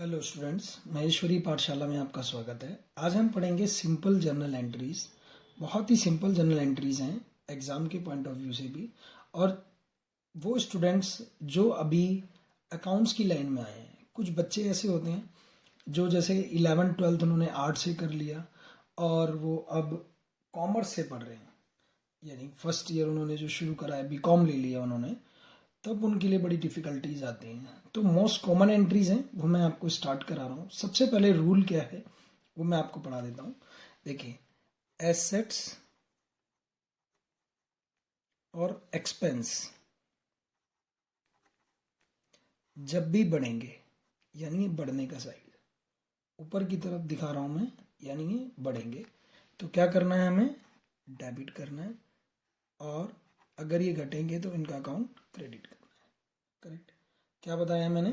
Hello students, Maheshwari पाठशाला में आपका स्वागत है। आज हम पढ़ेंगे सिंपल जर्नल एंट्रीज। बहुत ही सिंपल जर्नल एंट्रीज हैं एग्ज़ाम के पॉइंट ऑफ व्यू से भी। और वो स्टूडेंट्स जो अभी अकाउंट्स की लाइन में आए हैं, कुछ बच्चे ऐसे होते हैं जो जैसे 11th-12th उन्होंने आर्ट से कर लिया और वो अब कॉमर्स से पढ़ रहे हैं, यानी फर्स्ट ईयर उन्होंने जो शुरू करा है बीकॉम ले लिया उन्होंने, तब उनके लिए बड़ी डिफ़िकल्टीज आती हैं। तो मोस्ट कॉमन एंट्रीज हैं वो मैं आपको स्टार्ट करा रहा हूँ। सबसे पहले रूल क्या है वो मैं आपको पढ़ा देता हूँ। देखिए, एसेट्स और एक्सपेंस जब भी बढ़ेंगे, यानी ये बढ़ने का साइड ऊपर की तरफ दिखा रहा हूँ मैं, यानी ये बढ़ेंगे, तो क्या करना है, हमें डेबिट करना है। और अगर ये घटेंगे तो इनका अकाउंट क्रेडिट करना है। करेक्ट। क्या बताया मैंने?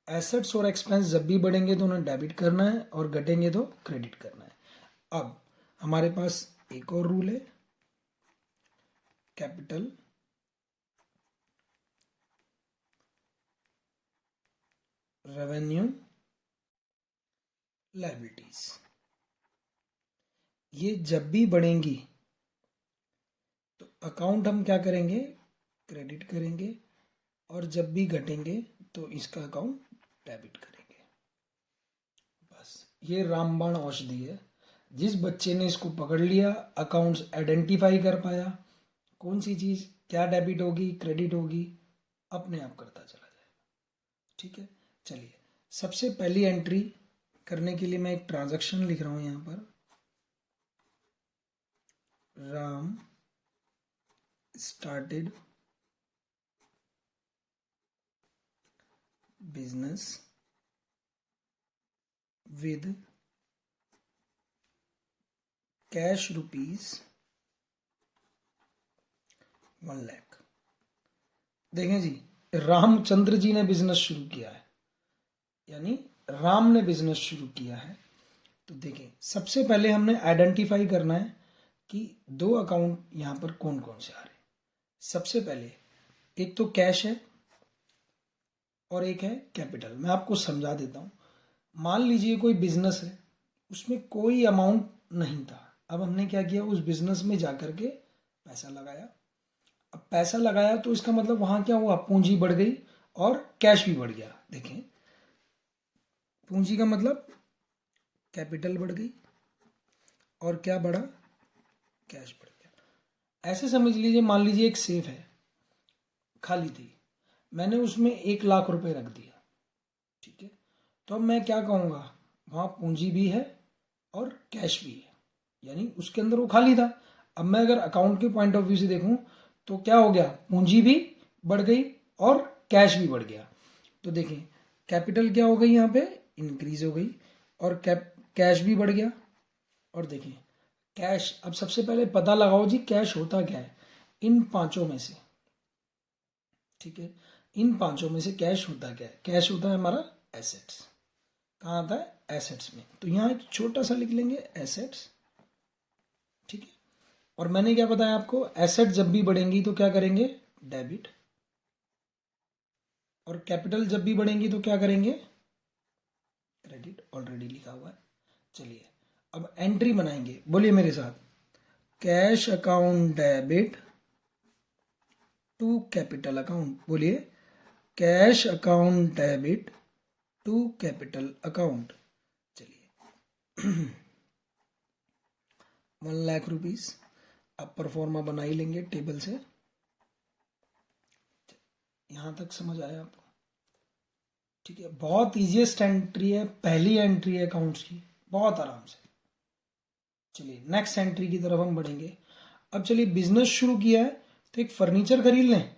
एसेट्स और एक्सपेंस जब भी बढ़ेंगे तो उन्हें डेबिट करना है और घटेंगे तो क्रेडिट करना है। अब हमारे पास एक और रूल है, कैपिटल रेवेन्यू लायबिलिटीज। ये जब भी बढ़ेंगी तो अकाउंट हम क्या करेंगे, क्रेडिट करेंगे, और जब भी घटेंगे तो इसका अकाउंट डेबिट करेंगे। बस ये रामबाण औषधि है। जिस बच्चे ने इसको पकड़ लिया, अकाउंट्स आइडेंटिफाई कर पाया, कौन सी चीज़ क्या डेबिट होगी क्रेडिट होगी, अपने आप करता चला जाएगा। ठीक है, चलिए सबसे पहली एंट्री करने के लिए मैं एक ट्रांजैक्शन लिख रहा हूं यहां पर। Ram started business with cash rupees 1 lakh. देखें जी, रामचंद्र जी ने बिजनेस शुरू किया है, यानी राम ने बिजनेस शुरू किया है। तो देखें, सबसे पहले हमने आइडेंटिफाई करना है कि दो अकाउंट यहां पर कौन कौन से आ रहे हैं। सबसे पहले एक तो कैश है और एक है कैपिटल। मैं आपको समझा देता हूं। मान लीजिए कोई बिजनेस है, उसमें कोई अमाउंट नहीं था। अब हमने क्या किया, उस बिजनेस में जाकर के पैसा लगाया। अब पैसा लगाया तो इसका मतलब वहां क्या हुआ, पूंजी बढ़ गई और कैश भी बढ़ गया। देखें, पूंजी का मतलब कैपिटल बढ़ गई और क्या बढ़ा, कैश बढ़ गया। ऐसे समझ लीजिए, मान लीजिए एक सेफ है, खाली थी, मैंने उसमें 1 लाख रुपए रख दिया। ठीक है, तो अब मैं क्या कहूंगा, वहां पूंजी भी है और कैश भी है, यानी उसके अंदर वो खाली था। अब मैं अगर अकाउंट के पॉइंट ऑफ व्यू से देखूं तो क्या हो गया, पूंजी भी बढ़ गई और कैश भी बढ़ गया। तो देखें, कैपिटल क्या हो गई, यहाँ पे इंक्रीज हो गई और कैश भी बढ़ गया। और देखें कैश, अब सबसे पहले पता लगाओ जी कैश होता क्या है इन पांचों में से। ठीक है, इन पांचों में से कैश होता क्या है? कैश होता है हमारा एसेट्स। कहाँ आता है? एसेट्स में। तो यहाँ एक छोटा सा लिख लेंगे एसेट्स। ठीक है, और मैंने क्या बताया आपको, एसेट जब भी बढ़ेंगी तो क्या करेंगे, डेबिट, और कैपिटल जब भी बढ़ेंगी तो क्या करेंगे, क्रेडिट। ऑलरेडी लिखा हुआ है। चलिए अब एंट्री बनाएंगे, बोलिए मेरे साथ, cash account debit to capital account. बोलिए, cash account debit to capital account. चलिए 1 लाख रुपीज। अब परफॉर्मा बना ही लेंगे टेबल से। यहां तक समझ आया आपको? ठीक है, बहुत इजीएस्ट एंट्री है, पहली एंट्री है अकाउंट्स की, बहुत आराम से। चलिए नेक्स्ट एंट्री की तरफ हम बढ़ेंगे। अब चलिए, बिजनेस शुरू किया है तो एक फर्नीचर खरीद लें।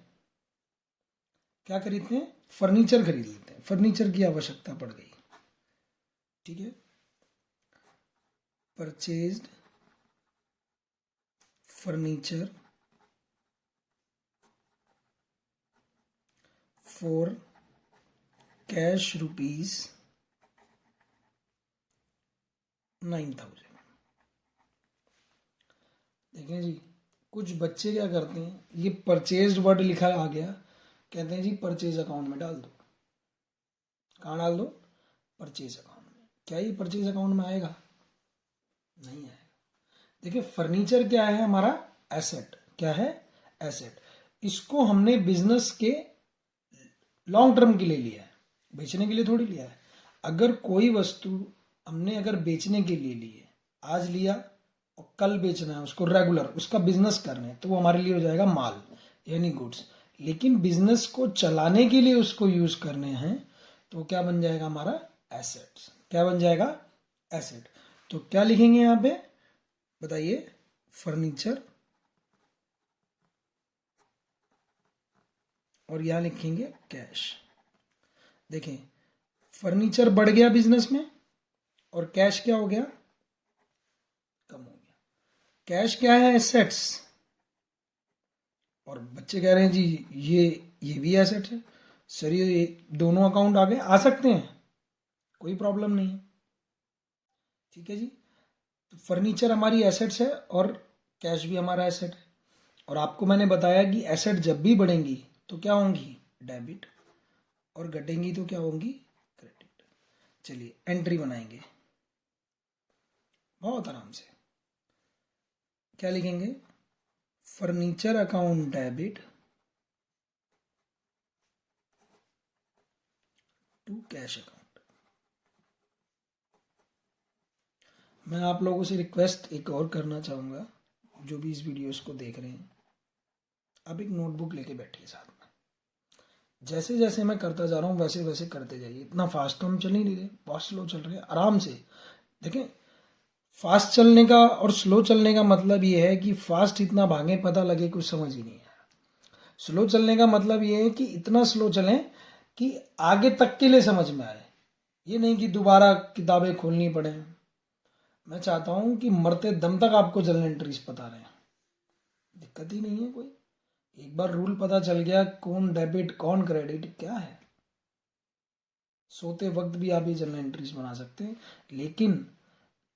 क्या खरीदते हैं, फर्नीचर खरीद लेते हैं। फर्नीचर की आवश्यकता पड़ गई। ठीक है, purchased furniture for cash rupees 9,000। देखें जी, कुछ बच्चे क्या करते हैं, ये परचेज्ड वर्ड लिखा आ गया, कहते हैं जी परचेज अकाउंट में डाल दो। कहाँ डाल दो, परचेज अकाउंट में। क्या ये परचेज अकाउंट में आएगा? नहीं आएगा। देखिए फर्नीचर क्या है हमारा? एसेट। क्या है? एसेट। इसको हमने बिजनेस के लॉन्ग टर्म के लिए लिया है, बेचने के लिए थोड़ी लिया है। अगर कोई वस्तु हमने अगर बेचने के लिए ली है, आज लिया और कल बेचना है उसको, रेगुलर उसका बिजनेस करना है, तो वो हमारे लिए हो जाएगा माल यानी गुड्स। लेकिन बिजनेस को चलाने के लिए उसको यूज करने हैं तो क्या बन जाएगा हमारा? एसेट्स। क्या बन जाएगा? एसेट। तो क्या लिखेंगे यहां पे बताइए? फर्नीचर, और यहां लिखेंगे कैश। देखें फर्नीचर बढ़ गया बिजनेस में और कैश क्या हो गया? कम हो गया। कैश क्या है? एसेट्स। और बच्चे कह रहे हैं जी ये भी एसेट है। सर ये दोनों अकाउंट आगे आ सकते हैं, कोई प्रॉब्लम नहीं है। ठीक है जी। तो फर्नीचर हमारी एसेट्स है और कैश भी हमारा एसेट है। और आपको मैंने बताया कि एसेट जब भी बढ़ेंगी तो क्या होंगी? डेबिट, और घटेंगी तो क्या होंगी? क्रेडिट। चलिए एंट्री बनाएंगे बहुत आराम से। क्या लिखेंगे? Furniture account debit to cash account. मैं आप लोगों से रिक्वेस्ट एक और करना चाहूंगा, जो भी इस वीडियोस को देख रहे हैं, आप एक नोटबुक लेके बैठिए साथ में। जैसे जैसे मैं करता जा रहा हूँ वैसे वैसे करते जाइए। इतना फास्ट तो हम चल ही नहीं रहे, बहुत स्लो चल रहे हैं, आराम से। देखें फास्ट चलने का और स्लो चलने का मतलब ये है कि फास्ट इतना भागे पता लगे कुछ समझ ही नहीं है। स्लो चलने का मतलब ये है कि इतना स्लो चलें कि आगे तक के लिए समझ में आए, ये नहीं कि दोबारा किताबें खोलनी पड़े। मैं चाहता हूं कि मरते दम तक आपको जनरल एंट्रीज पता रहे, दिक्कत ही नहीं है कोई। एक बार रूल पता चल गया कौन डेबिट कौन क्रेडिट क्या है, सोते वक्त भी आप ये जनरल एंट्रीज बना सकते हैं। लेकिन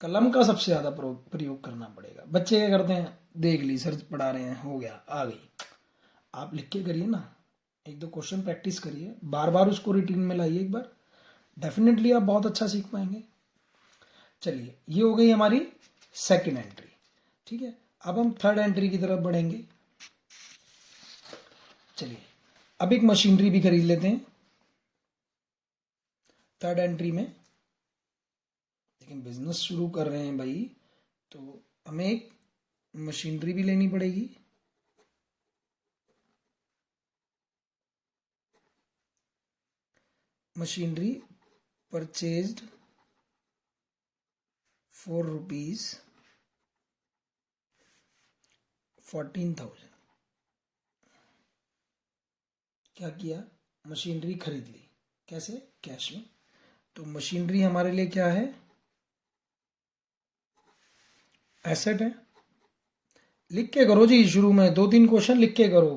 कलम का सबसे ज्यादा प्रयोग करना पड़ेगा। बच्चे क्या करते हैं? देख ली सर पढ़ा रहे हैं, हो गया आ गई। आप लिख के करिए ना, एक दो क्वेश्चन प्रैक्टिस करिए, बार बार उसको रूटीन में लाइए एक बार, डेफिनेटली आप बहुत अच्छा सीख पाएंगे। चलिए ये हो गई हमारी सेकंड एंट्री। ठीक है, अब हम थर्ड एंट्री की तरफ बढ़ेंगे। चलिए अब एक मशीनरी भी खरीद लेते हैं थर्ड एंट्री में। लेकिन बिजनेस शुरू कर रहे हैं भाई, तो हमें एक मशीनरी भी लेनी पड़ेगी। Machinery purchased ₹14,000। क्या किया? मशीनरी खरीद ली। कैसे? कैश में। तो मशीनरी हमारे लिए क्या है? एसेट है। लिख के करो जी, शुरू में 2-3 क्वेश्चन लिख के करो,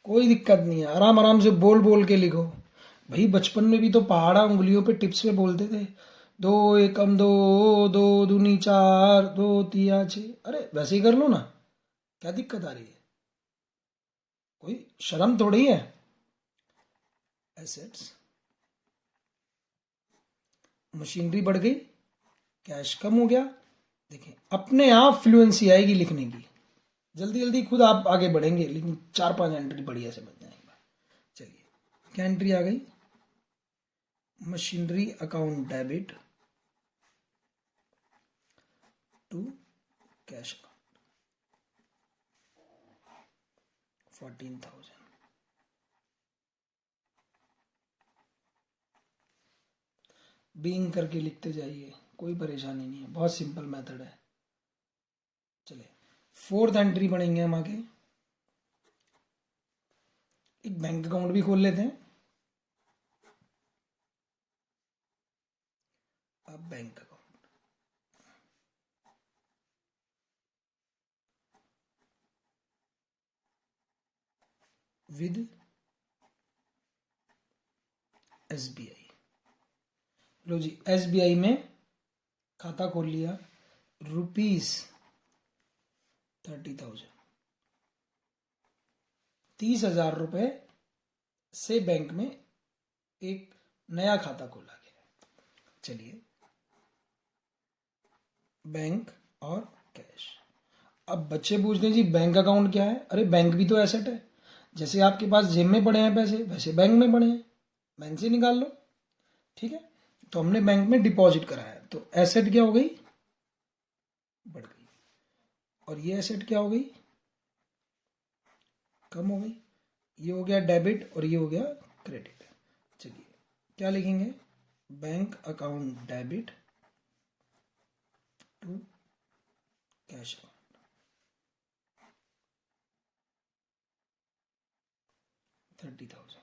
कोई दिक्कत नहीं है, आराम आराम से बोल बोल के लिखो। भाई बचपन में भी तो पहाड़ा उंगलियों पे टिप्स पे बोलते थे, 2 एकम 2, 2 दूनी 4, 2 तिया 6। अरे वैसे ही कर लो ना, क्या दिक्कत आ रही है? कोई शर्म थोड़ी है। एसेट्स, मशीनरी बढ़ गई, कैश कम हो गया। देखिए अपने आप फ्लुएंसी आएगी लिखने की, जल्दी जल्दी खुद आप आगे बढ़ेंगे, लेकिन 4-5 एंट्री बढ़िया से बन जाएंगे। चलिए क्या एंट्री आ गई? Machinery account debit to cash account 14,000। Being करके लिखते जाइए, कोई परेशानी नहीं है, बहुत सिंपल मेथड है। चलिए फोर्थ एंट्री बढ़ेंगे हम आगे। एक बैंक अकाउंट भी खोल लेते हैं। अब बैंक अकाउंट विद एसबीआई। लो जी एसबीआई में खाता खोल लिया, ₹30,000। 30,000 रुपए से बैंक में एक नया खाता खोला गया। चलिए, बैंक और कैश। अब बच्चे पूछते हैं जी बैंक अकाउंट क्या है? अरे बैंक भी तो एसेट है। जैसे आपके पास जेब में पड़े हैं पैसे, वैसे बैंक में पड़े हैं, बैंक से निकाल लो। ठीक है, तो हमने बैंक में डिपॉजिट कराया, तो एसेट क्या हो गई? बढ़ गई। और ये एसेट क्या हो गई? कम हो गई। ये हो गया डेबिट और ये हो गया क्रेडिट। चलिए, क्या लिखेंगे? Bank account debit to cash account. 30,000।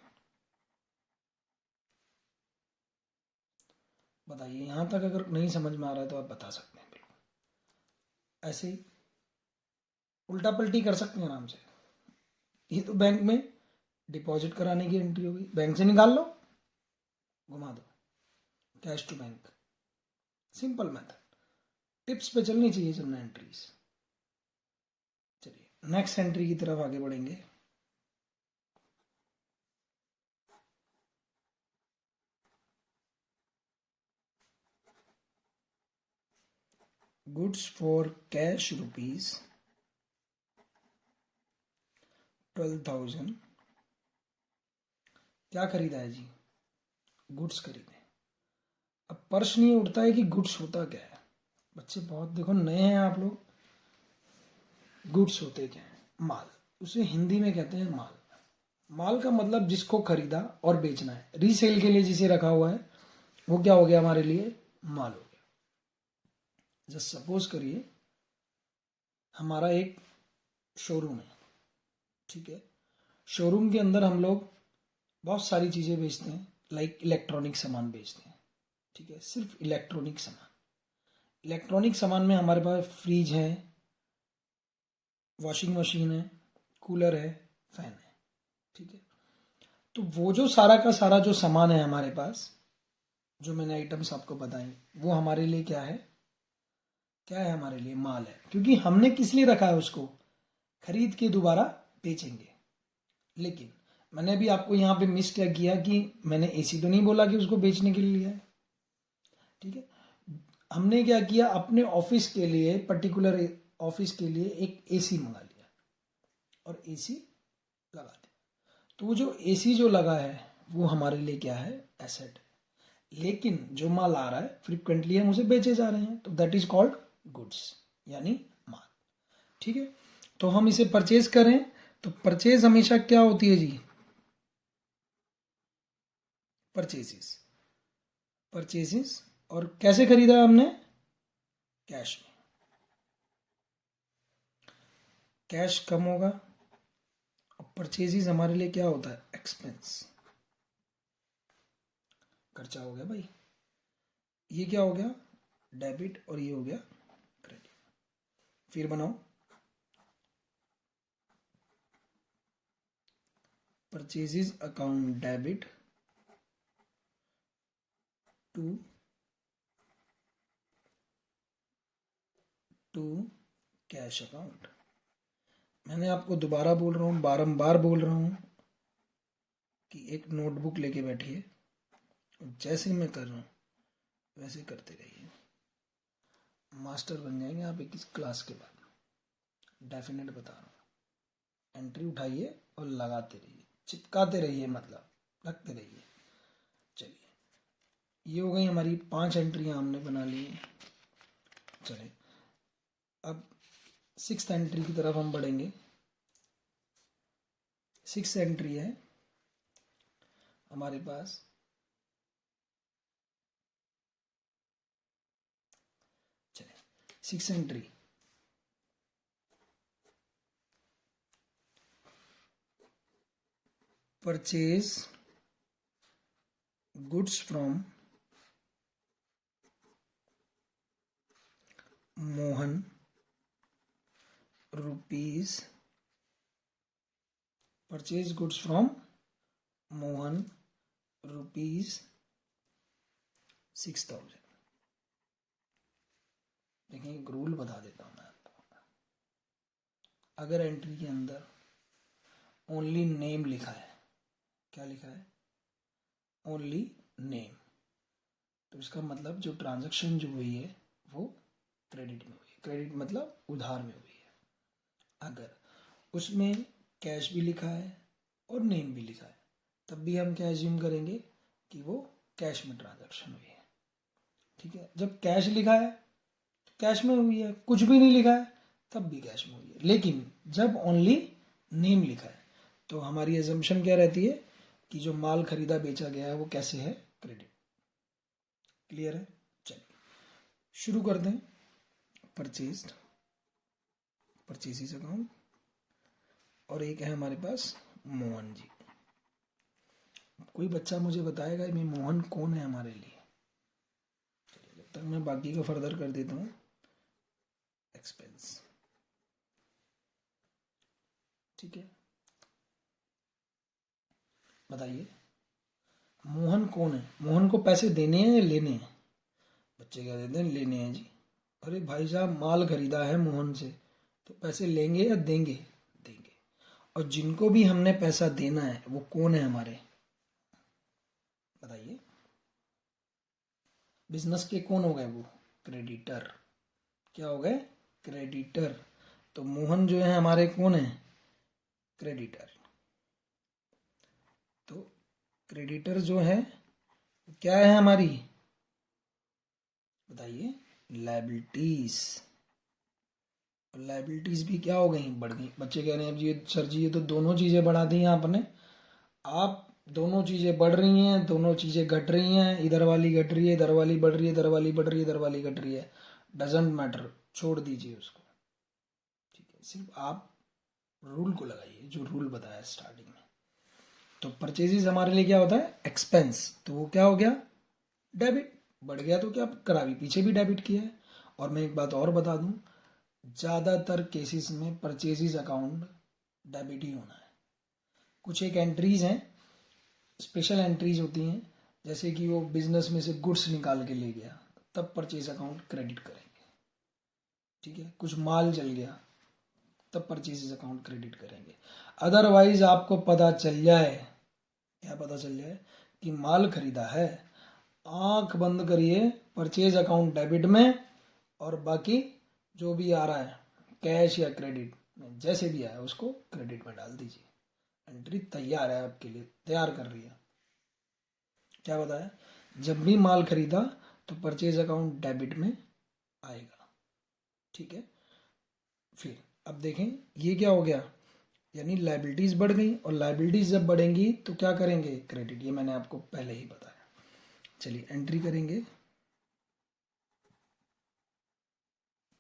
बताइए, यहां तक अगर नहीं समझ में आ रहा है तो आप बता सकते हैं, बिल्कुल ऐसे ही उल्टा पलटी कर सकते हैं आराम से। ये तो बैंक में डिपॉजिट कराने की एंट्री हो गई, बैंक से निकाल लो, घुमा दो, cash to bank. Simple method, tips पे चलनी चाहिए जर्नल एंट्रीज। चलिए नेक्स्ट एंट्री की तरफ आगे बढ़ेंगे। Goods for cash rupees 12,000। क्या खरीदा है जी? गुड्स खरीदे। अब प्रश्न ये उठता है कि गुड्स होता क्या है? बच्चे बहुत देखो नए हैं आप लोग। गुड्स होते क्या है? माल। उसे हिंदी में कहते हैं माल। माल का मतलब जिसको खरीदा और बेचना है, रीसेल के लिए जिसे रखा हुआ है, वो क्या हो गया हमारे लिए? माल हो गया। जस्ट सपोज करिए हमारा एक शोरूम है। ठीक है, शोरूम के अंदर हम लोग बहुत सारी चीज़ें बेचते हैं, लाइक इलेक्ट्रॉनिक सामान बेचते हैं। ठीक है, सिर्फ इलेक्ट्रॉनिक सामान। इलेक्ट्रॉनिक सामान में हमारे पास फ्रिज है, वॉशिंग मशीन है, कूलर है, फैन है। ठीक है, तो वो जो सारा का सारा जो सामान है हमारे पास, जो मैंने आइटम्स आपको बताई, वो हमारे लिए क्या है? क्या है हमारे लिए? माल है। क्योंकि हमने किस लिए रखा है उसको? खरीद के दोबारा बेचेंगे। लेकिन मैंने भी आपको यहाँ पे मिस क्या किया कि मैंने एसी तो नहीं बोला कि उसको बेचने के लिए लिया है। ठीक है, हमने क्या किया, अपने ऑफिस के लिए, पर्टिकुलर ऑफिस के लिए एक एसी मंगा लिया और एसी लगा दिया। तो वो जो एसी जो लगा है वो हमारे लिए क्या है? एसेट है। लेकिन जो माल आ रहा है फ्रिक्वेंटली हम उसे बेचे जा रहे हैं, तो दैट इज कॉल्ड गुड्स, यानी माल। ठीक है, तो हम इसे परचेज करें, तो परचेज हमेशा क्या होती है जी? परचेजेस। परचेजेस। और कैसे खरीदा हमने? कैश में। कैश कम होगा और परचेजेस हमारे लिए क्या होता है? एक्सपेंस, खर्चा हो गया भाई। ये क्या हो गया? डेबिट और ये हो गया क्रेडिट। फिर बनाओ, purchases account debit to cash account. मैंने आपको दोबारा बोल रहा हूँ, बारंबार बोल रहा हूँ कि एक नोटबुक लेके बैठिए और जैसे मैं कर रहा हूँ वैसे करते रहिए। मास्टर बन जाएंगे आप इस क्लास के बाद, डेफिनेट बता रहा हूँ। एंट्री उठाइए और लगाते रहिए, चिपकाते रहिए, मतलब रखते रहिए। चलिए, ये हो गई हमारी 5 एंट्रियाँ हमने बना ली। चलिए अब 6th एंट्री की तरफ हम बढ़ेंगे। 6th एंट्री है हमारे पास, चलिए 6th entry, purchase goods from Mohan rupees, purchase goods from Mohan rupees 6,000। देखिए एक रूल बता देता हूँ मैं आपको। अगर एंट्री के अंदर ओनली नेम लिखा है, क्या लिखा है? ओनली नेम, तो इसका मतलब जो ट्रांजैक्शन जो हुई है वो क्रेडिट में हुई है। क्रेडिट मतलब उधार में हुई है। अगर उसमें कैश भी लिखा है और नेम भी लिखा है तब भी हम क्या एज्यूम करेंगे कि वो कैश में ट्रांजैक्शन हुई है। ठीक है, जब कैश लिखा है तो कैश में हुई है, कुछ भी नहीं लिखा है तब भी कैश में हुई है। लेकिन जब ओनली नेम लिखा है तो हमारी एजम्पशन क्या रहती है कि जो माल खरीदा बेचा गया है वो कैसे है, क्रेडिट। क्लियर है? चलिए शुरू कर दें। परचेज्ड, परचेजेस अकाउंट, और एक है हमारे पास मोहन जी। कोई बच्चा मुझे बताएगा ये मोहन कौन है हमारे लिए? चलिए जब तक मैं बाकी का फर्दर कर देता हूँ। एक्सपेंस, ठीक है, बताइए मोहन कौन है? मोहन को पैसे देने हैं या लेने हैं? बच्चे क्या देते हैं? लेने हैं जी। अरे भाई साहब माल खरीदा है मोहन से तो पैसे लेंगे या देंगे? देंगे। और जिनको भी हमने पैसा देना है वो कौन है हमारे? बताइए। बिजनेस के कौन हो गए वो? क्रेडिटर। क्या हो गए? क्रेडिटर। तो मोहन जो है हमारे कौन है? क्रेडिटर। तो क्रेडिटर जो है क्या है हमारी? बताइए। लायबिलिटीज। लायबिलिटीज भी क्या हो गई? बढ़ गई। बच्चे कह रहे हैं जी सर जी ये तो दोनों चीजें बढ़ा दी हैं आपने। आप दोनों चीजें बढ़ रही हैं, दोनों चीजें घट रही हैं, इधर वाली घट रही है, इधर वाली बढ़ रही है, इधर वाली बढ़ रही है, इधर वाली घट रही है। डजेंट मैटर, छोड़ दीजिए उसको। ठीक है, सिर्फ आप रूल को लगाइए जो रूल बताया स्टार्टिंग में। तो परचेजेस हमारे लिए क्या होता है? एक्सपेंस। तो वो क्या हो गया? डेबिट। बढ़ गया तो क्या करा, भी पीछे भी डेबिट किया है। और मैं एक बात और बता दूं, ज़्यादातर केसेस में परचेजेस अकाउंट डेबिट ही होना है। कुछ एक एंट्रीज हैं, स्पेशल एंट्रीज होती हैं, जैसे कि वो बिजनेस में से गुड्स निकाल के ले गया तब परचेज अकाउंट क्रेडिट करेंगे। ठीक है, कुछ माल चल गया तब परचेज अकाउंट क्रेडिट करेंगे। अदरवाइज आपको पता चल जाए, क्या पता चल जाए कि माल खरीदा है, आंख बंद करिए, परचेज अकाउंट डेबिट में, और बाकी जो भी आ रहा है कैश या क्रेडिट में, जैसे भी आया उसको क्रेडिट में डाल दीजिए। एंट्री तैयार है आपके लिए, तैयार कर रही है। क्या बताया? जब भी माल खरीदा तो परचेज अकाउंट डेबिट में आएगा। ठीक है, फिर अब देखें ये क्या हो गया, यानी लायबिलिटीज बढ़ गई, और लायबिलिटीज जब बढ़ेंगी तो क्या करेंगे? क्रेडिट। ये मैंने आपको पहले ही बताया। चलिए एंट्री करेंगे।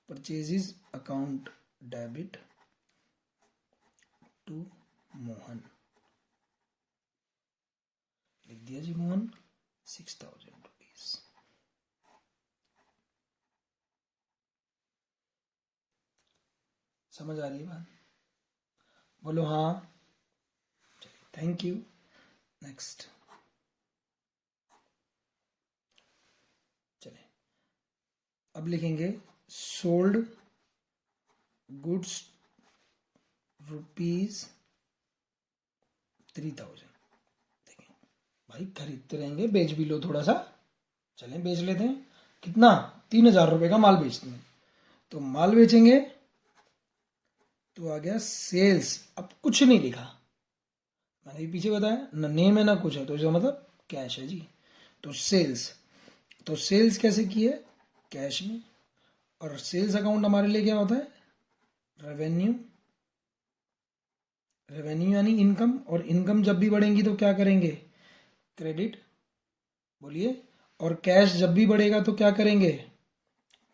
Purchases account debit to Mohan, लिख दिया जी मोहन 6,000 रुपीज। समझ आ रही है बात? बोलो हाँ। चलिए थैंक यू। नेक्स्ट चले, अब लिखेंगे सोल्ड गुड्स रुपीज 3,000। देखें भाई खरीदते रहेंगे, बेच भी लो थोड़ा सा। चलें बेच लेते हैं। कितना? 3,000 रुपये का माल बेचते हैं। तो माल बेचेंगे तो आ गया सेल्स। अब कुछ नहीं लिखा, मैंने ये पीछे बताया ना, नेम है ना कुछ है, तो इसका मतलब कैश है जी। तो सेल्स, तो सेल्स कैसे की है? कैश में। और सेल्स अकाउंट हमारे लिए क्या होता है? रेवेन्यू। रेवेन्यू यानी इनकम, और इनकम जब भी बढ़ेंगी तो क्या करेंगे? क्रेडिट। बोलिए। और कैश जब भी बढ़ेगा तो क्या करेंगे?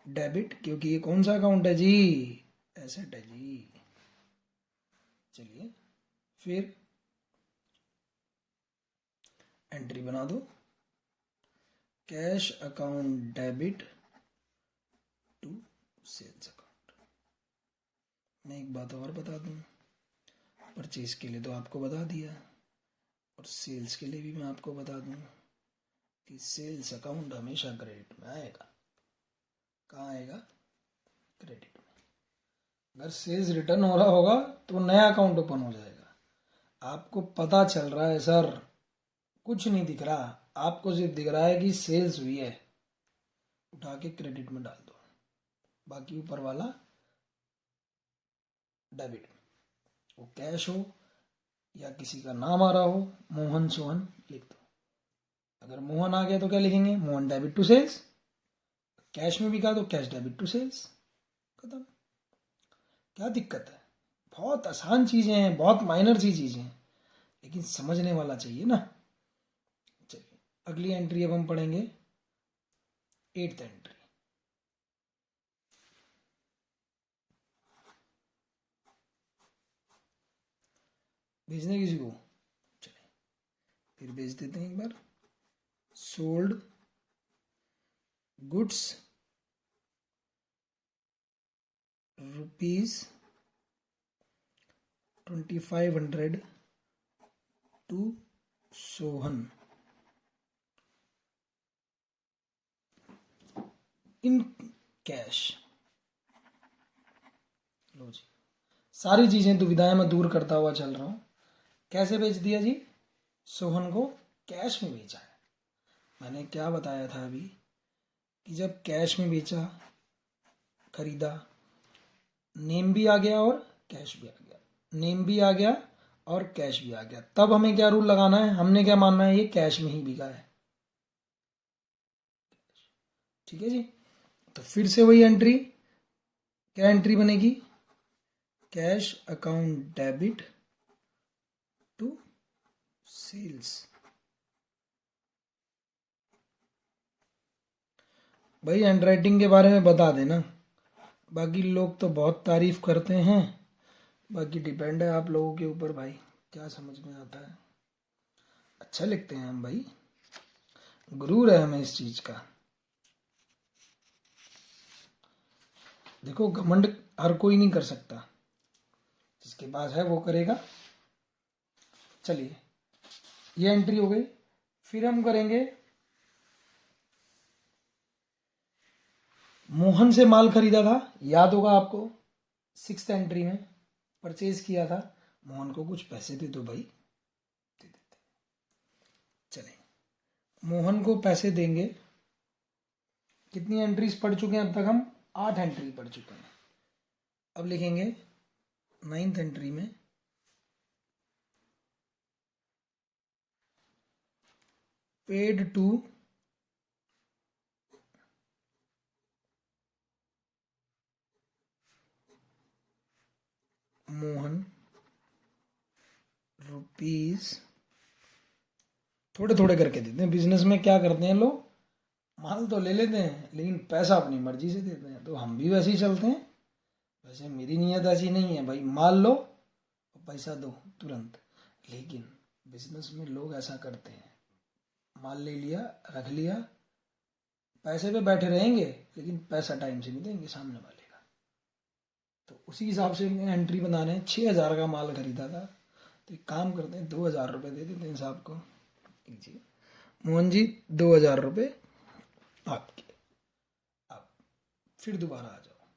डेबिट, क्योंकि ये कौन सा अकाउंट है जी? एसेट है जी। चलिए फिर एंट्री बना दो, cash account debit to sales account. मैं एक बात और बता दूं, परचेज के लिए तो आपको बता दिया, और सेल्स के लिए भी मैं आपको बता दूं कि सेल्स अकाउंट हमेशा क्रेडिट में आएगा। कहाँ आएगा? क्रेडिट में। अगर सेल्स रिटर्न हो रहा होगा तो नया अकाउंट ओपन हो जाएगा। आपको पता चल रहा है सर, कुछ नहीं दिख रहा, आपको सिर्फ दिख रहा है कि सेल्स हुई है, उठा के क्रेडिट में डाल दो, बाकी ऊपर वाला डेबिट में, वो कैश हो या किसी का नाम आ रहा हो, मोहन सोहन लिख दो। अगर मोहन आ गया तो क्या लिखेंगे, Mohan debit to sales. Cash में बिका तो कैश डेबिट टू सेल्स, खत्म। क्या दिक्कत है, बहुत आसान चीजें हैं, बहुत माइनर सी चीजें हैं, लेकिन समझने वाला चाहिए ना। चलिए अगली एंट्री अब हम पढ़ेंगे, 8th एंट्री। भेजने किसी को, चलिए फिर भेज देते हैं एक बार। Sold goods ₹2500 to Sohan in cash. लो जी, सारी चीजें दुविधाएं मैं दूर करता हुआ चल रहा हूं। कैसे बेच दिया जी, सोहन को कैश में बेचा है। मैंने क्या बताया था अभी कि जब कैश में बेचा, खरीदा, नेम भी आ गया और कैश भी आ गया, नेम भी आ गया और कैश भी आ गया, तब हमें क्या रूल लगाना है, हमने क्या मानना है, ये कैश में ही बिका है। ठीक है जी, तो फिर से वही एंट्री, क्या एंट्री बनेगी, cash account debit to sales. भाई हैंडराइटिंग के बारे में बता देना, बाकी लोग तो बहुत तारीफ करते हैं, बाकी डिपेंड है आप लोगों के ऊपर भाई, क्या समझ में आता है। अच्छा लिखते हैं हम भाई, गुरूर है हमें इस चीज का। देखो घमंड हर कोई नहीं कर सकता, जिसके पास है वो करेगा। चलिए ये एंट्री हो गई, फिर हम करेंगे मोहन से माल खरीदा था, याद होगा आपको, 6th एंट्री में परचेज किया था, मोहन को कुछ पैसे दे दो भाई, दे देते। चले मोहन को पैसे देंगे। कितनी एंट्रीज पढ़ चुके हैं अब तक हम, 8 एंट्री पढ़ चुके हैं। अब लिखेंगे 9th एंट्री में पेड टू मोहन ₹, थोड़े थोड़े करके देते हैं। बिजनेस में क्या करते हैं लोग, माल तो ले लेते हैं लेकिन पैसा अपनी मर्जी से देते हैं, तो हम भी वैसे ही चलते हैं। वैसे मेरी नीयत ऐसी नहीं है भाई, माल लो और पैसा दो तुरंत, लेकिन बिजनेस में लोग ऐसा करते हैं, माल ले लिया, रख लिया, पैसे पे बैठे रहेंगे लेकिन पैसा टाइम से नहीं देंगे सामने वाले का। तो उसी हिसाब से एंट्री बना रहे हैं। 6,000 का माल खरीदा था, तो एक काम करते हैं, 2,000 रुपये दे देते हैं साहब को। जी मोहन जी 2,000 रुपये आपके। अब फिर दोबारा आ जाओ,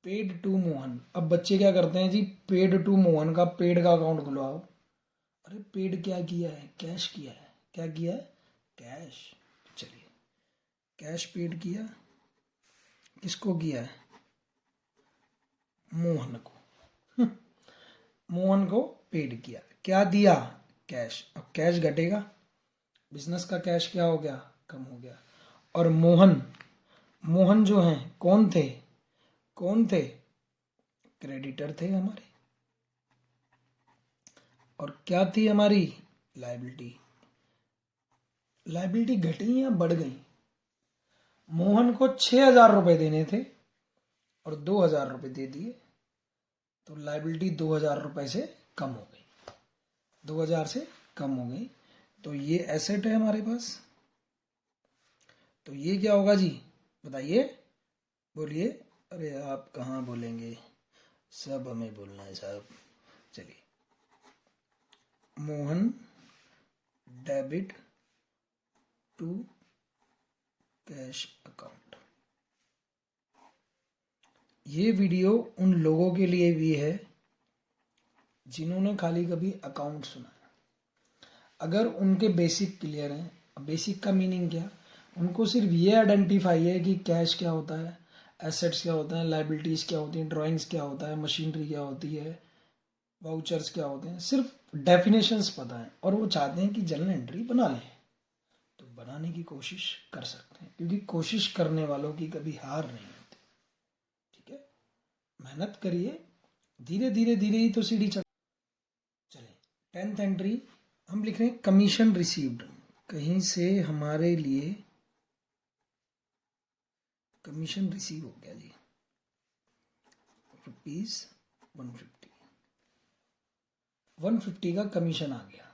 पेड टू मोहन। अब बच्चे क्या करते हैं जी, पेड टू मोहन का पेड का अकाउंट खुलवाओ। अरे पेड क्या किया है, कैश किया है। क्या किया है, कैश। चलिए कैश पेड किया, किसको किया है, मोहन को। मोहन को पेड किया, क्या दिया, कैश। अब कैश घटेगा, बिजनेस का कैश क्या हो गया, कम हो गया। और मोहन, मोहन जो हैं कौन थे, कौन थे, क्रेडिटर थे हमारे। और क्या थी हमारी, लायबिलिटी। लायबिलिटी घटी या बढ़ गई, मोहन को 6,000 रुपए देने थे और 2,000 रुपए दे दिए, तो लायबिलिटी 2,000 रुपए से कम हो गई, 2,000 से कम हो गई। तो ये एसेट है हमारे पास। तो ये क्या होगा जी, बताइए, बोलिए। अरे आप कहाँ बोलेंगे, सब हमें बोलना है साहब। चलिए Mohan debit to cash account. ये वीडियो उन लोगों के लिए भी है जिन्होंने खाली कभी अकाउंट सुना है। अगर उनके बेसिक क्लियर हैं, बेसिक का मीनिंग क्या, उनको सिर्फ ये आइडेंटिफाई है कि कैश क्या होता है, एसेट्स क्या होते हैं, लाइबिलिटीज़ क्या होती हैं, ड्राइंग्स क्या होता है, मशीनरी क्या होती है, वाउचर्स क्या होते हैं, सिर्फ डेफिनेशंस पता है और वो चाहते हैं कि जर्नल एंट्री बना लें। तो बनाने की कोशिश कर सकते हैं, क्योंकि कोशिश करने वालों की कभी हार नहीं होती। ठीक है, मेहनत करिए, धीरे धीरे धीरे ही तो सीढ़ी चढ़। चले 10th एंट्री हम लिख रहे हैं कमीशन रिसीव्ड, कहीं से हमारे लिए कमीशन रिसीव हो गया जी, ₹150, 150 का कमीशन आ गया।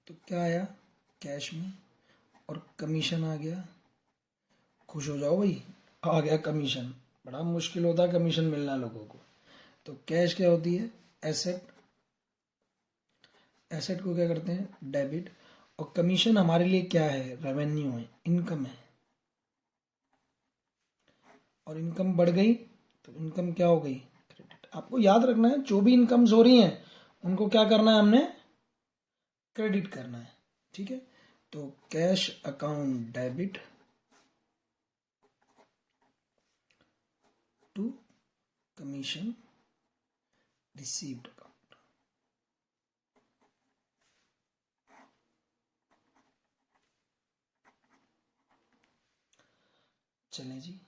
तो क्या आया कैश में और कमीशन आ गया, खुश हो जाओ भाई, आ गया कमीशन। बड़ा मुश्किल होता है कमीशन मिलना लोगों को। तो कैश क्या होती है, एसेट, एसेट को क्या करते हैं डेबिट, और कमीशन हमारे लिए क्या है, रेवेन्यू है, इनकम है। और इनकम बढ़ गई तो इनकम क्या हो गई, क्रेडिट। आपको याद रखना है जो भी इनकम्स हो रही हैं उनको क्या करना है, हमने क्रेडिट करना है। ठीक है, तो cash account debit to commission received account. चलें जी,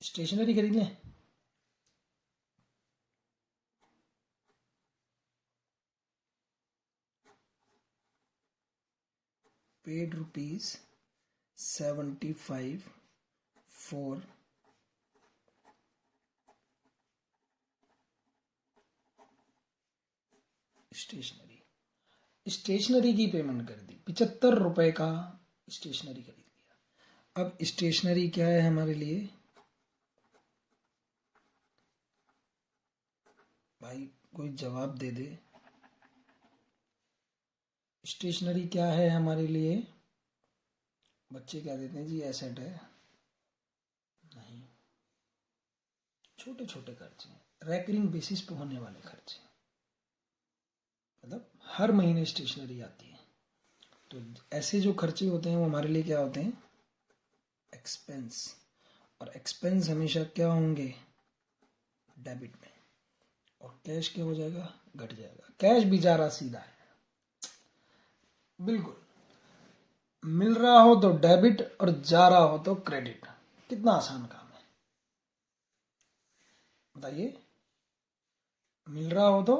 स्टेशनरी खरीद लें। Paid ₹75 for stationery. स्टेशनरी की पेमेंट कर दी, ₹75 का स्टेशनरी खरीद लिया। अब स्टेशनरी क्या है हमारे लिए, भाई कोई जवाब दे दे। स्टेशनरी क्या है हमारे लिए, बच्चे क्या देते हैं जी, एसेट है, नहीं, छोटे छोटे खर्चे, रैकरिंग बेसिस पे होने वाले खर्चे, मतलब हर महीने स्टेशनरी आती है। तो ऐसे जो खर्चे होते हैं वो हमारे लिए क्या होते हैं, एक्सपेंस। और एक्सपेंस हमेशा क्या होंगे, डेबिट में। और कैश क्या हो जाएगा, घट जाएगा। कैश बेचारा सीधा है, बिल्कुल, मिल रहा हो तो डेबिट और जा रहा हो तो क्रेडिट। कितना आसान काम है बताइए, मिल रहा हो तो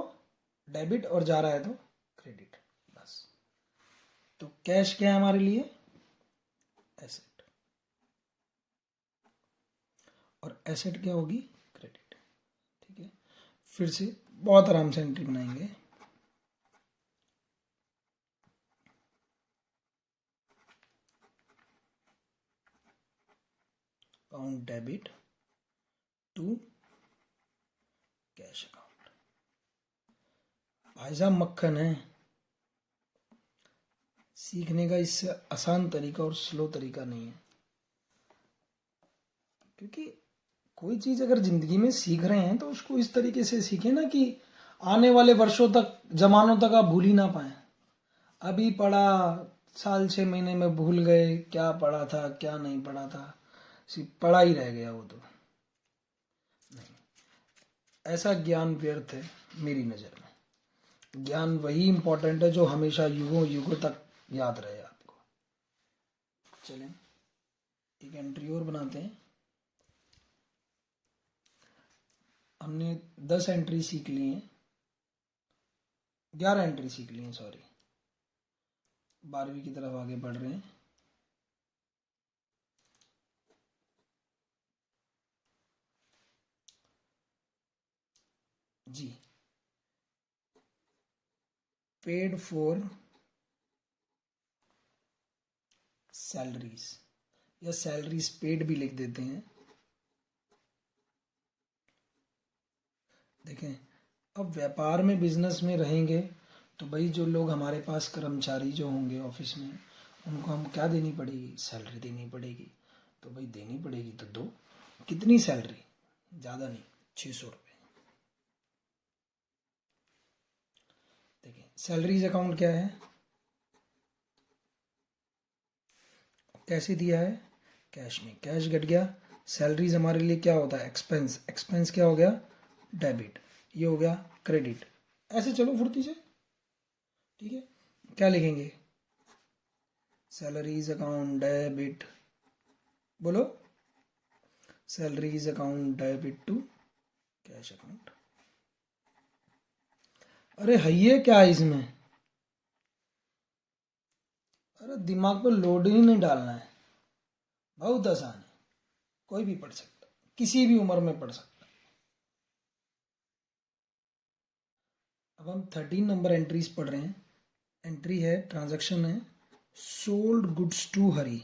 डेबिट और जा रहा है तो क्रेडिट, बस। तो कैश क्या है हमारे लिए, एसेट, और एसेट क्या होगी, क्रेडिट। ठीक है, फिर से बहुत आराम से एंट्री बनाएंगे। Account debit to cash account. भाई साहब मक्खन है, सीखने का इससे आसान तरीका और स्लो तरीका नहीं है। क्योंकि कोई चीज अगर जिंदगी में सीख रहे हैं तो उसको इस तरीके से सीखें ना कि आने वाले वर्षों तक, जमानों तक आप भूल ही ना पाए। अभी पढ़ा, साल 6 महीने में भूल गए क्या पढ़ा था क्या नहीं पढ़ा था, सिर्फ पढ़ा ही रह गया वो तो नहीं। ऐसा ज्ञान व्यर्थ है मेरी नज़र में। ज्ञान वही इंपॉर्टेंट है जो हमेशा युगों युगों तक याद रहे आपको। चलें एक एंट्री और बनाते हैं। हमने 10 एंट्री सीख ली हैं, 11 एंट्री सीख ली हैं, सॉरी, 12वीं की तरफ आगे बढ़ रहे हैं। जी, पेड फॉर सैलरीज, या सैलरीज पेड भी लिख देते हैं। देखें, अब व्यापार में, बिजनेस में रहेंगे तो भाई जो लोग हमारे पास कर्मचारी जो होंगे ऑफिस में, उनको हम क्या देनी पड़ेगी, सैलरी देनी पड़ेगी। तो भाई देनी पड़ेगी तो दो। कितनी सैलरी, ज़्यादा नहीं, ₹600। देखिए सैलरीज अकाउंट क्या है, कैसे दिया है, कैश में, कैश घट गया। सैलरीज हमारे लिए क्या होता है, एक्सपेंस, एक्सपेंस क्या हो गया, डेबिट, ये हो गया क्रेडिट। ऐसे चलो फुर्ती से, ठीक है। क्या लिखेंगे, सैलरीज अकाउंट डेबिट, बोलो, salaries account debit to cash account. अरे है क्या है इसमें, अरे दिमाग पे लोड ही नहीं डालना है, बहुत आसान है, कोई भी पढ़ सकता, किसी भी उम्र में पढ़ सकता। अब हम 13 नंबर एंट्रीज पढ़ रहे हैं। एंट्री है, ट्रांजैक्शन है, sold goods to Hari.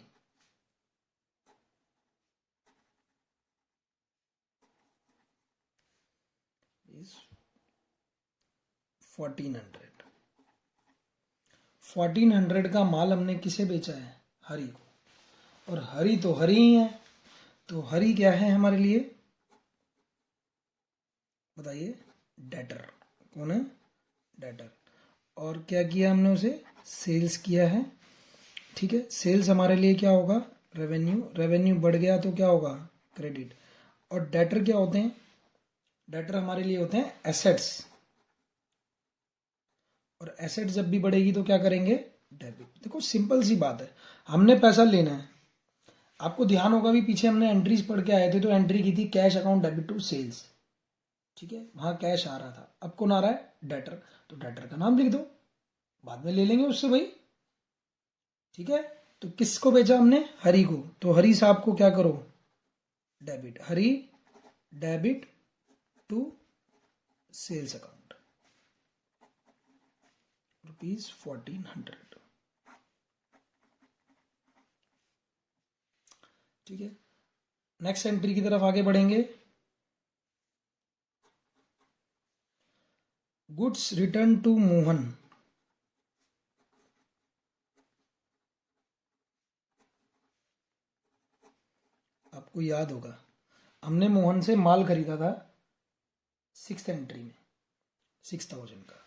Is 1400, 1400 का माल हमने किसे बेचा है, हरी को। और हरी तो हरी ही है, तो हरी क्या है हमारे लिए, बताइए, डेटर। कौन है, डेटर। और क्या किया हमने उसे, सेल्स किया है, ठीक है। सेल्स हमारे लिए क्या होगा, रेवेन्यू, रेवेन्यू बढ़ गया तो क्या होगा, क्रेडिट। और डेटर क्या होते हैं, डेटर हमारे लिए होते हैं एसेट्स, और एसेट जब भी बढ़ेगी तो क्या करेंगे, डेबिट। देखो सिंपल सी बात है, हमने पैसा लेना है। आपको ध्यान होगा भी पीछे हमने एंट्रीज पढ़ के आए थे, तो एंट्री की थी cash account debit to sales, ठीक है, वहां कैश आ रहा था। अब कौन आ रहा है, डेटर, तो डेटर का नाम लिख दो, बाद में ले लेंगे उससे भाई, ठीक है। तो किसको बेचा हमने, हरी को, तो हरी साहब को क्या करो, debit, Hari debit to sales account, ₹1400, ठीक है। नेक्स्ट एंट्री की तरफ आगे बढ़ेंगे। गुड्स रिटर्न टू मोहन, आपको याद होगा हमने मोहन से माल खरीदा था 6th एंट्री में 6000 का,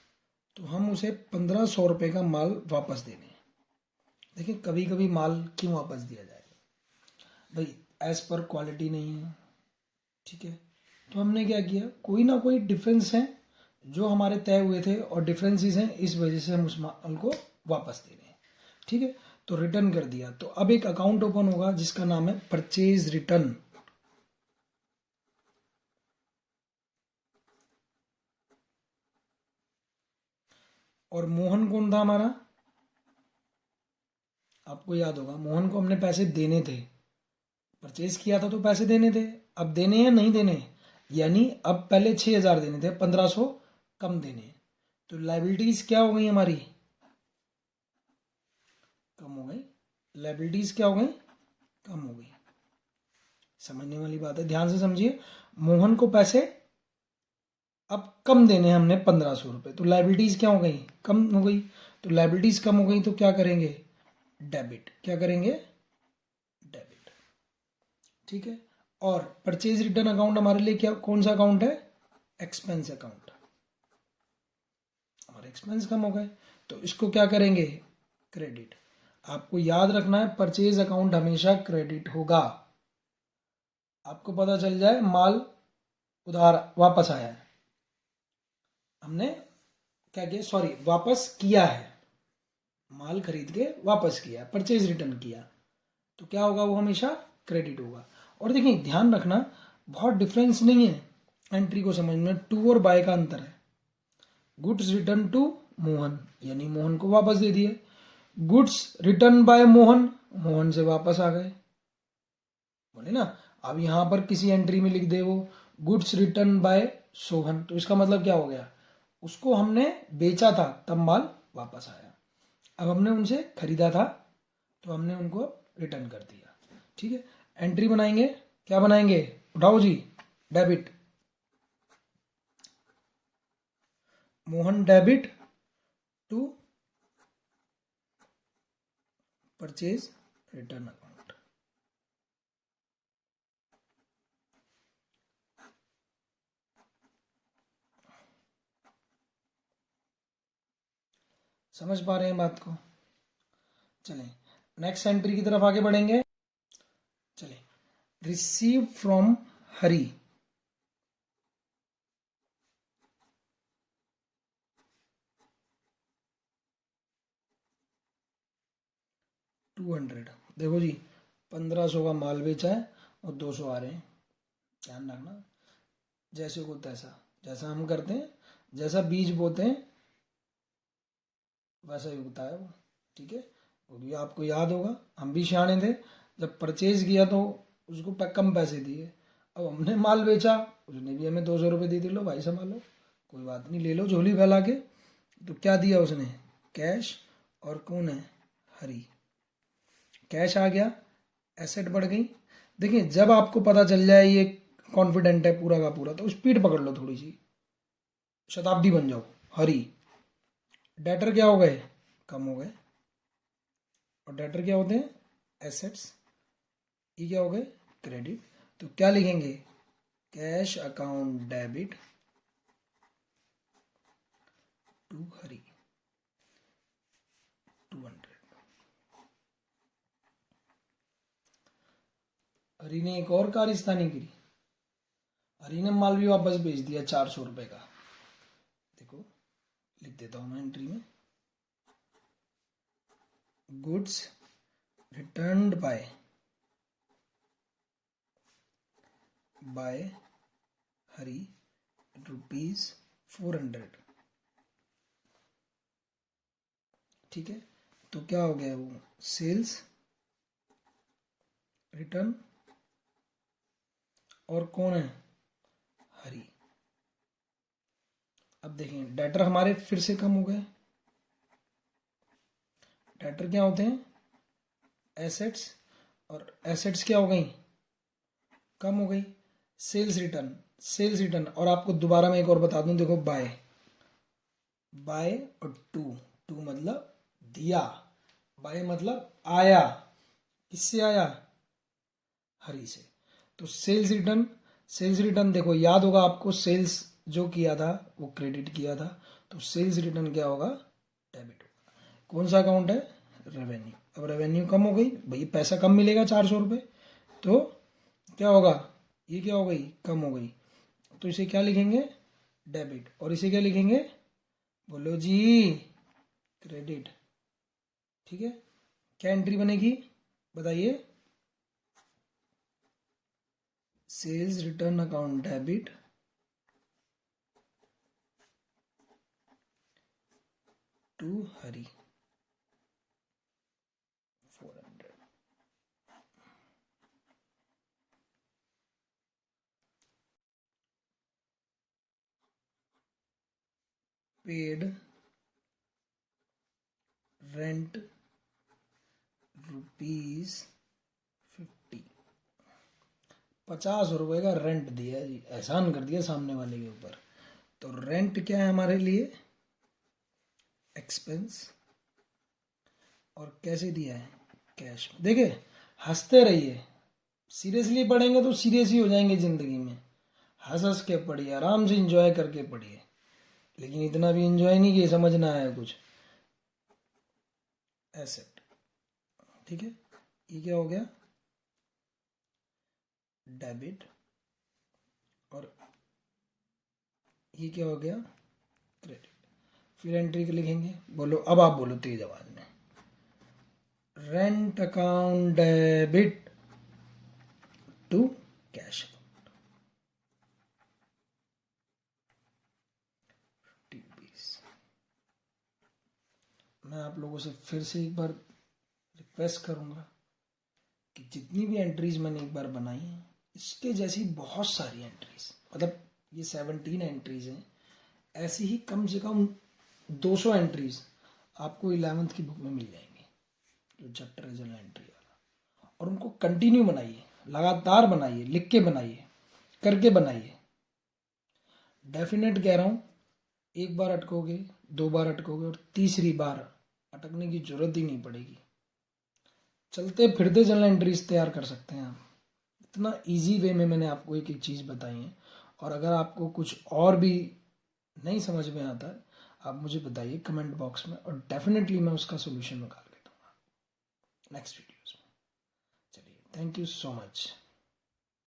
तो हम उसे 1500 रुपये का माल वापस देने हैं। देखिए कभी कभी माल क्यों वापस दिया जाएगा भाई, एज पर क्वालिटी नहीं है, ठीक है। तो हमने क्या किया, कोई ना कोई डिफरेंस है जो हमारे तय हुए थे, और डिफरेंसेस हैं, इस वजह से हम उस माल को वापस दे रहे हैं, ठीक है। तो रिटर्न कर दिया, तो अब एक अकाउंट ओपन होगा जिसका नाम है परचेज रिटर्न। और मोहन कौन था हमारा, आपको याद होगा मोहन को हमने पैसे देने थे, परचेज किया था तो पैसे देने थे। अब देने हैं नहीं देने, यानी अब पहले 6000 देने थे, 1500 कम देने हैं। तो लाइबिलिटीज क्या हो गई हमारी, कम हो गई, लाइबिलिटीज क्या हो गई, कम हो गई। समझने वाली बात है, ध्यान से समझिए। मोहन को पैसे अब कम देने हैं हमने 1500 रुपये, तो लाइबिलिटीज क्या हो गई, कम हो गई। तो लाइबिलिटीज कम हो गई तो क्या करेंगे, डेबिट, क्या करेंगे, डेबिट, ठीक है। और परचेज रिटर्न अकाउंट हमारे लिए क्या, कौन सा अकाउंट है, एक्सपेंस अकाउंट, हमारे एक्सपेंस कम हो गए, तो इसको क्या करेंगे, क्रेडिट। आपको याद रखना है परचेज अकाउंट हमेशा क्रेडिट होगा। आपको पता चल जाए माल उधार वापस आया है, हमने क्या किया, सॉरी वापस किया है, माल खरीद के वापस किया, परचेज रिटर्न किया, तो क्या होगा, वो हमेशा क्रेडिट होगा। और देखिए ध्यान रखना, बहुत डिफरेंस नहीं है एंट्री को समझना, टू और बाय का अंतर है। गुड्स रिटर्न टू मोहन, यानी मोहन को वापस दे दिए, goods return by Mohan, Mohan से वापस आ गए, बोले ना। अब यहां पर किसी एंट्री में लिख दे वो गुड्स रिटर्न बाय सोहन, तो इसका मतलब क्या हो गया, उसको हमने बेचा था तब माल वापस आया, अब हमने उनसे खरीदा था तो हमने उनको रिटर्न कर दिया, ठीक है। एंट्री बनाएंगे, क्या बनाएंगे, उठाओ जी, debit, Mohan debit to purchase return account. समझ पा रहे हैं बात को, चलें। नेक्स्ट एंट्री की तरफ आगे बढ़ेंगे। चलिए, रिसीव फ्रॉम हरी, $200। देखो जी, 1500 का माल बेचा है और 200 आ रहे हैं। ध्यान रखना, जैसे को तैसा, जैसा हम करते हैं, जैसा बीज बोते हैं वैसा ही उगता है वो। ठीक है, वो भी आपको याद होगा, हम भी सियाने थे, जब परचेज किया तो उसको कम पैसे दिए, अब हमने माल बेचा, उसने भी हमें 200 रुपये दे दिए, लो भाई संभालो, कोई बात नहीं, ले लो झोली फैला के। तो क्या दिया उसने, कैश, और कौन है, हरी। कैश आ गया, एसेट बढ़ गई। देखिए, जब आपको पता चल जाए ये कॉन्फिडेंट है पूरा का पूरा, तो स्पीड पकड़ लो थोड़ी सी, शताब्दी बन जाओ। हरी, डेटर क्या हो गए, कम हो गए, और डेटर क्या होते हैं, एसेट्स। ये क्या हो गए, क्रेडिट। तो क्या लिखेंगे, कैश अकाउंट डेबिट टू हरी, 200। हरी ने एक और कारस्तानी करी, हरी ने माल भी वापस भेज दिया 400 रुपये का। देखो, लिख देता हूं मैं एंट्री में, गुड्स रिटर्न्ड बाय हरी ₹400। ठीक है, तो क्या हो गया, वो सेल्स रिटर्न, और कौन है, हरी। अब देखें, डेटर हमारे फिर से कम हो गए। डेटर क्या होते हैं, एसेट्स, और एसेट्स क्या हो गई, कम हो गई। सेल्स रिटर्न, सेल्स रिटर्न, और आपको दोबारा मैं एक और बता दूं, देखो, बाय, बाय और टू, टू मतलब दिया, बाय मतलब आया, किससे आया, हरी से। तो सेल्स रिटर्न, सेल्स रिटर्न देखो, याद होगा आपको, सेल्स जो किया था वो क्रेडिट किया था, तो सेल्स रिटर्न क्या होगा, डेबिट होगा। कौन सा अकाउंट है, रेवेन्यू। अब रेवेन्यू कम हो गई भाई, पैसा कम मिलेगा 400 रुपये, तो क्या होगा, ये क्या हो गई, कम हो गई, तो इसे क्या लिखेंगे, डेबिट, और इसे क्या लिखेंगे, बोलो जी, क्रेडिट। ठीक है, क्या एंट्री बनेगी, बताइए, sales return account debit to Hari, 400। Paid rent ₹50, 50 रुपये का रेंट दिया जी, एहसान कर दिया सामने वाले के ऊपर। तो रेंट क्या है हमारे लिए, एक्सपेंस, और कैसे दिया है, कैश में। देखिए, हंसते रहिए, सीरियसली पढ़ेंगे तो सीरियस ही हो जाएंगे जिंदगी में, हंस हंस के पढ़िए, आराम से इंजॉय करके पढ़िए, लेकिन इतना भी इंजॉय नहीं कि समझना है कुछ। एसेट, ठीक है, ये क्या हो गया, डेबिट, और ये क्या हो गया, क्रेडिट। फिर एंट्री के लिखेंगे, बोलो, अब आप बोलो तेज आवाज में, rent account debit to cash, ₹50। मैं आप लोगों से फिर से एक बार रिक्वेस्ट करूंगा कि जितनी भी एंट्रीज मैंने एक बार बनाई हैं, इसके जैसी बहुत सारी एंट्रीज, मतलब ये 17 एंट्रीज हैं, ऐसी ही कम से कम 200 एंट्रीज आपको 11th की बुक में मिल जाएंगी, जो चैप्टर है जनरल एंट्री वाला। और उनको कंटिन्यू बनाइए, लगातार बनाइए, लिख के बनाइए, करके बनाइए। डेफिनेट कह रहा हूँ, एक बार अटकोगे, 2 बार अटकोगे, और तीसरी बार अटकने की जरूरत ही नहीं पड़ेगी। चलते फिरते जनरल एंट्रीज तैयार कर सकते हैं आप, इतना इजी वे में मैंने आपको एक एक चीज़ बताई है। और अगर आपको कुछ और भी नहीं समझ में आता है, आप मुझे बताइए कमेंट बॉक्स में, और डेफिनेटली मैं उसका सोल्यूशन निकाल के दूंगा। नेक्स्ट वीडियोस में। चलिए, थैंक यू सो मच।